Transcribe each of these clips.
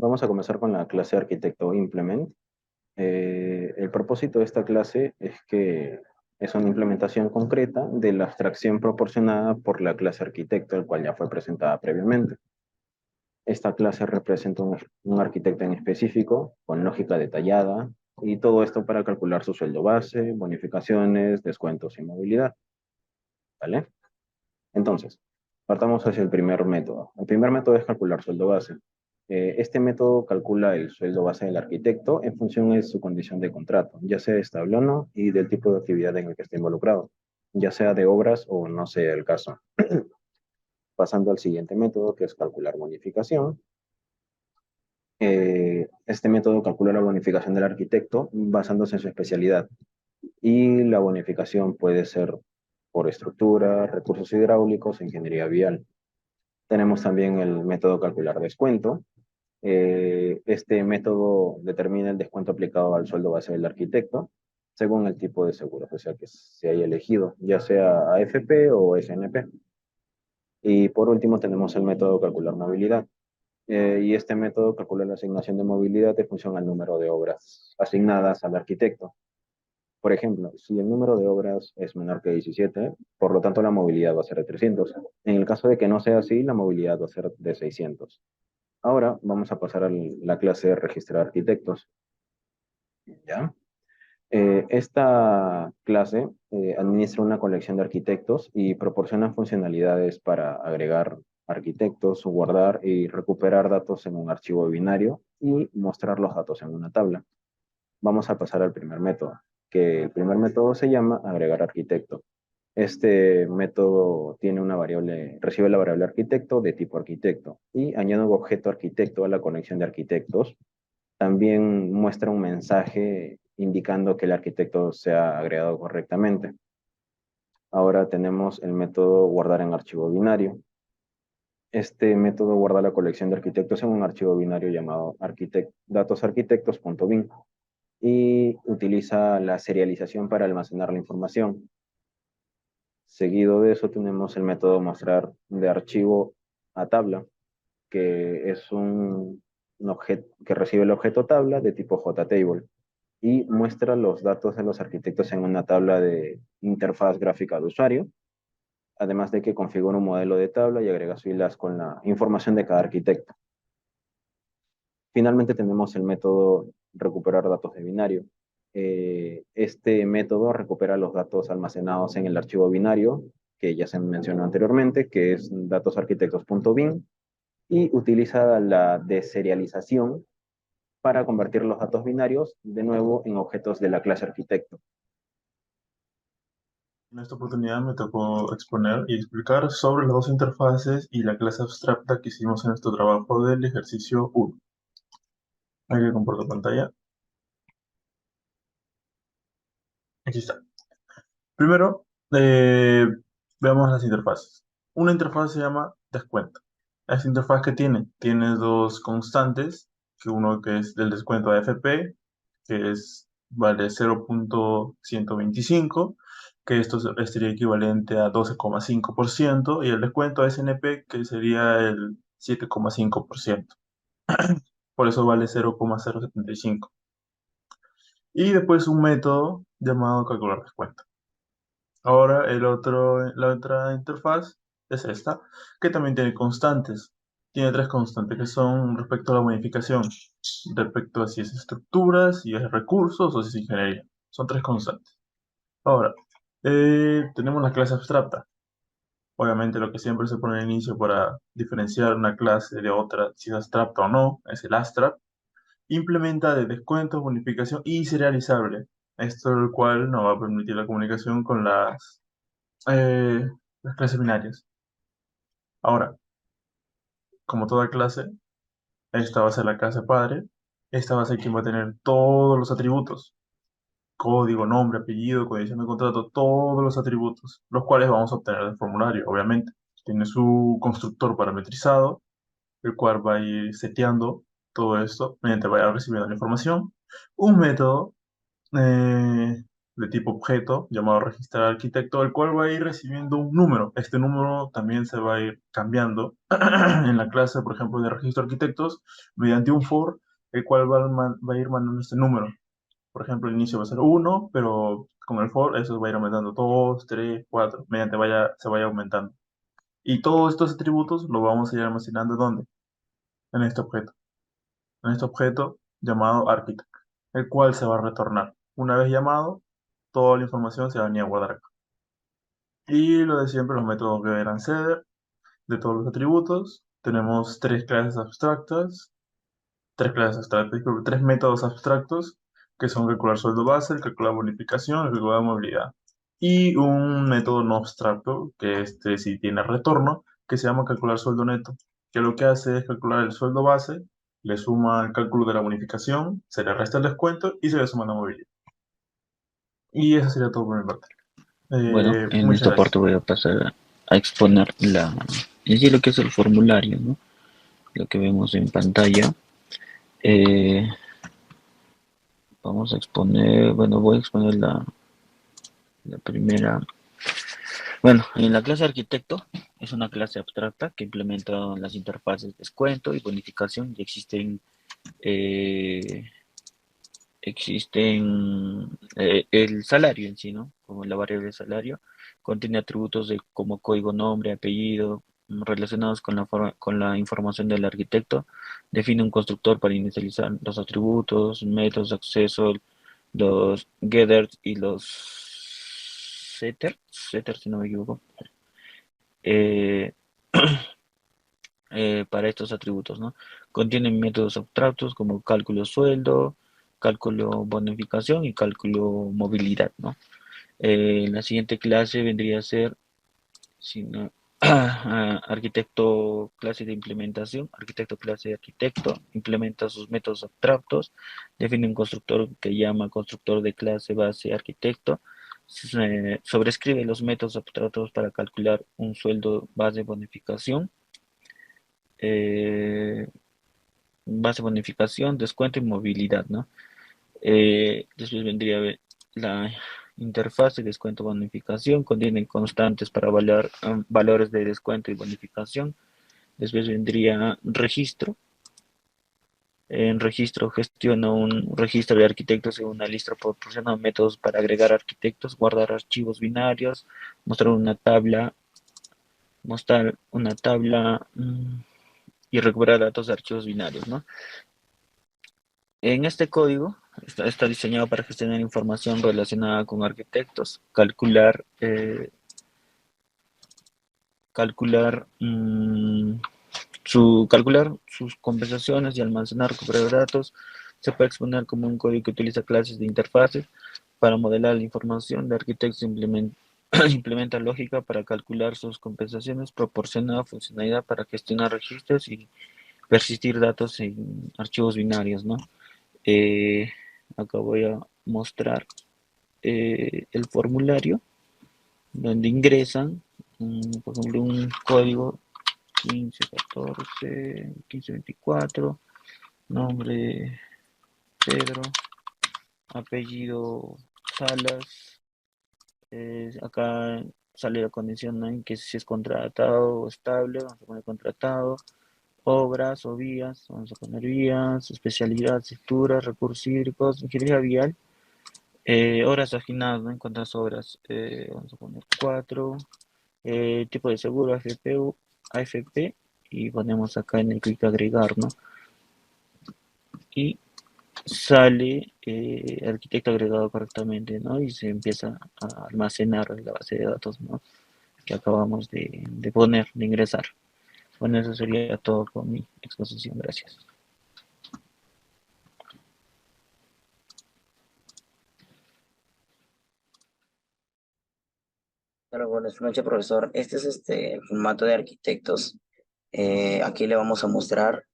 Vamos a comenzar con la clase Arquitecto Implement. El propósito de esta clase es que es una implementación concreta de la abstracción proporcionada por la clase Arquitecto, el cual ya fue presentada previamente. Esta clase representa un arquitecto en específico, con lógica detallada, y todo esto para calcular su sueldo base, bonificaciones, descuentos y movilidad. ¿Vale? Entonces, partamos hacia el primer método. El primer método es calcular sueldo base. Este método calcula el sueldo base del arquitecto en función de su condición de contrato, ya sea estable o no, y del tipo de actividad en el que esté involucrado, ya sea de obras o no sea el caso. Pasando al siguiente método, que es calcular bonificación. Este método calcula la bonificación del arquitecto basándose en su especialidad, y la bonificación puede ser por estructura, recursos hidráulicos o ingeniería vial. Tenemos también el método calcular descuento. Este método determina el descuento aplicado al sueldo base del arquitecto según el tipo de seguro, o sea, que se haya elegido, ya sea AFP o SNP. Y por último tenemos el método calcular movilidad. Y este método calcula la asignación de movilidad en función al número de obras asignadas al arquitecto. Por ejemplo, si el número de obras es menor que 17, por lo tanto la movilidad va a ser de 300. En el caso de que no sea así, la movilidad va a ser de 600. Ahora vamos a pasar a la clase de registrar arquitectos. ¿Ya? Esta clase administra una colección de arquitectos y proporciona funcionalidades para agregar arquitectos, guardar y recuperar datos en un archivo binario y mostrar los datos en una tabla. Vamos a pasar al primer método, que el primer método se llama agregar arquitecto. Este método tiene una variable, recibe la variable arquitecto de tipo arquitecto y añade un objeto arquitecto a la conexión de arquitectos. También muestra un mensaje indicando que el arquitecto se ha agregado correctamente. Ahora tenemos el método guardar en archivo binario. Este método guarda la colección de arquitectos en un archivo binario llamado datosarquitectos.bin y utiliza la serialización para almacenar la información. Seguido de eso tenemos el método mostrar de archivo a tabla, que es un objeto que recibe el objeto tabla de tipo JTable y muestra los datos de los arquitectos en una tabla de interfaz gráfica de usuario, además de que configura un modelo de tabla y agrega filas con la información de cada arquitecto. Finalmente tenemos el método recuperar datos de binario. Este método recupera los datos almacenados en el archivo binario, que ya se mencionó anteriormente, que es datosarquitectos.bin, y utiliza la deserialización para convertir los datos binarios de nuevo en objetos de la clase arquitecto. En esta oportunidad me tocó exponer y explicar sobre las dos interfaces y la clase abstracta que hicimos en nuestro trabajo del ejercicio 1. Hay que compartir pantalla. Aquí está. Primero, veamos las interfaces. Una interfaz se llama descuento. Esta interfaz que tiene dos constantes, que uno que es del descuento AFP, vale 0.125, que esto sería equivalente a 12,5%, y el descuento SNP, que sería el 7,5%. Por eso vale 0,075. Y después un método llamado calcular descuento. Ahora la otra interfaz es esta, que también tiene constantes. Tiene tres constantes que son respecto a la modificación, respecto a si es estructuras, si es recursos o si es ingeniería. Son tres constantes. Ahora, tenemos la clase abstracta. Obviamente lo que siempre se pone al inicio para diferenciar una clase de otra, si es abstracta o no, es el abstract. Implementa de descuentos, bonificación y serializable. Esto el cual nos va a permitir la comunicación con eh, las clases binarias. Ahora, como toda clase, esta va a ser la clase padre. Esta va a ser quien va a tener todos los atributos. Código, nombre, apellido, condición de contrato, todos los atributos, los cuales vamos a obtener del formulario, obviamente. Tiene su constructor parametrizado, el cual va a ir seteando todo esto mediante vaya recibiendo la información. Un método de tipo objeto llamado registrar arquitecto, el cual va a ir recibiendo un número. Este número también se va a ir cambiando en la clase, por ejemplo, de registro de arquitectos, mediante un for, el cual va a ir mandando este número. Por ejemplo, el inicio va a ser 1, pero con el for eso va a ir aumentando 2, 3, 4, mediante se vaya aumentando. Y todos estos atributos los vamos a ir almacenando ¿dónde? En este objeto. En este objeto llamado architect, el cual se va a retornar. Una vez llamado, toda la información se va a venir a guardar acá. Y lo de siempre, los métodos que eran setter de todos los atributos. Tenemos disculpe, tres métodos abstractos que son calcular sueldo base, el calcular bonificación, el calcular movilidad. Y un método no abstracto, que este sí tiene retorno, que se llama calcular sueldo neto, que lo que hace es calcular el sueldo base, le suma el cálculo de la bonificación, se le resta el descuento y se le suma la movilidad. Y eso sería todo por mi parte. Bueno, en Muchas esta gracias. parte voy a pasar a exponer en sí lo que es el formulario, ¿no? Lo que vemos en pantalla. Eh, Vamos a exponer, bueno, voy a exponer la primera. Bueno, en la clase arquitecto es una clase abstracta que implementa las interfaces descuento y bonificación y eh, el salario en sí, ¿no? Como la variable salario, contiene atributos como código, nombre, apellido, relacionados con la información del arquitecto, define un constructor para inicializar los atributos, métodos de acceso, los getters y los setters si no me equivoco, eh, para estos atributos, ¿no? Contienen métodos abstractos como cálculo sueldo, cálculo bonificación y cálculo movilidad, ¿no? La siguiente clase vendría a ser si no, arquitecto clase de implementación, arquitecto clase de arquitecto, implementa sus métodos abstractos, define un constructor que llama constructor de clase base arquitecto, sobrescribe los métodos abstractos para calcular un sueldo base bonificación, eh, base bonificación, descuento y movilidad, ¿no? Después vendría la interfaz de descuento y bonificación, contienen constantes para evaluar valores de descuento y bonificación. Después vendría registro. En registro gestiona un registro de arquitectos y una lista proporciona métodos para agregar arquitectos, guardar archivos binarios, mostrar una tabla y recuperar datos de archivos binarios, ¿no? En este código está diseñado para gestionar información relacionada con arquitectos, calcular sus compensaciones y almacenar, recuperar datos. Se puede exponer como un código que utiliza clases de interfaces para modelar la información de arquitectos. Implementa lógica para calcular sus compensaciones, proporciona funcionalidad para gestionar registros y persistir datos en archivos binarios, ¿no? Eh, Acá voy a mostrar el formulario donde ingresan, por ejemplo, un código 1514, 1524, nombre Pedro, apellido Salas, acá sale la condición, ¿no? En que si es contratado o estable, vamos a poner contratado, obras o vías, vamos a poner vías, especialidad, estructuras, recursos hídricos, ingeniería vial, horas asignadas, ¿no? En cuanto a obras, vamos a poner 4, tipo de seguro AFP, y ponemos acá en el clic agregar, ¿no? Y sale arquitecto agregado correctamente, ¿no? Y se empieza a almacenar en la base de datos, ¿no? Que acabamos de poner, de ingresar. Bueno, eso sería todo con mi exposición. Gracias. Claro, buenas noches, profesor. Este es el formato de arquitectos. Aquí le vamos a mostrar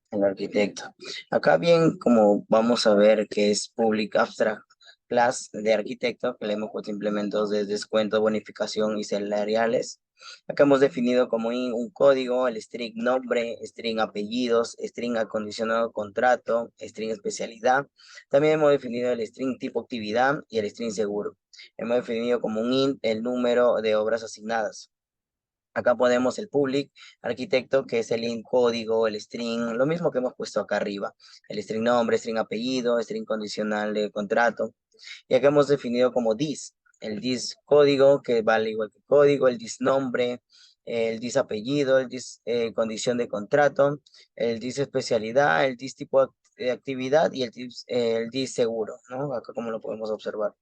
el arquitecto. Acá bien, como vamos a ver que es Public Abstract Class de arquitecto, que le hemos puesto implementos de descuento, bonificación y salariales. Acá hemos definido como un código, el string nombre, string apellidos, string acondicionado contrato, string especialidad. También hemos definido el string tipo actividad y el string seguro. Hemos definido como un int el número de obras asignadas. Acá ponemos el public arquitecto, que es el int código, el string, lo mismo que hemos puesto acá arriba. El string nombre, string apellido, string condicional de contrato. Y acá hemos definido como this, el this código, que vale igual que código, el this nombre, el this apellido, el this condición de contrato, el this especialidad, el this tipo de actividad y el this seguro, ¿no? Acá como lo podemos observar.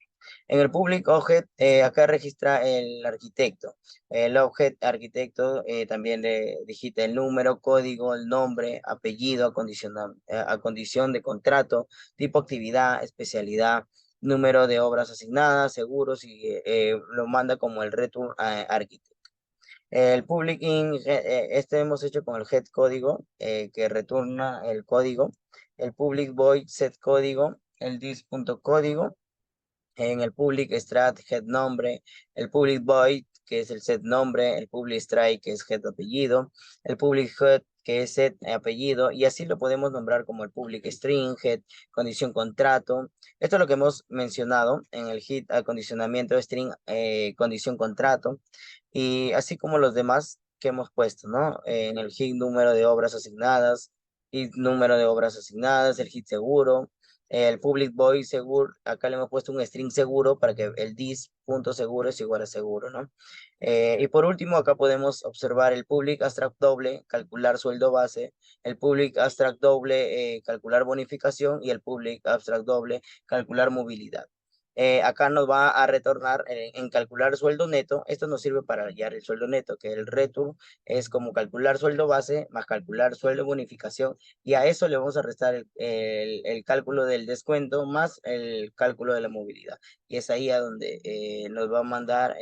En el public object, acá registra el arquitecto. El object arquitecto también le digita el número, código, el nombre, apellido, a condición de contrato, tipo actividad, especialidad, número de obras asignadas, seguros y lo manda como el return architect. El public int, este hemos hecho con el head código que retorna el código. El public void set código, el this.código. En el public strat head nombre, el public void que es el set nombre, el public strike que es head apellido, el public head que es set apellido, y así lo podemos nombrar como el public string, head, condición contrato. Esto es lo que hemos mencionado en el hit acondicionamiento string, condición contrato, y así como los demás que hemos puesto, ¿no? En el hit número de obras asignadas, hit número de obras asignadas, el hit seguro, el public void seguro, acá le hemos puesto un string seguro para que el this punto seguro es igual a seguro, ¿no? Y por último, acá podemos observar el public abstract doble, calcular sueldo base, el public abstract doble, calcular bonificación, y el public abstract doble, calcular movilidad. Acá nos va a retornar en calcular sueldo neto. Esto nos sirve para hallar el sueldo neto, que el return es como calcular sueldo base más calcular sueldo bonificación, y a eso le vamos a restar el cálculo del descuento más el cálculo de la movilidad. Y es ahí a donde nos va a mandar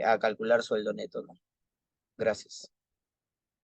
a calcular sueldo neto, ¿no? Gracias.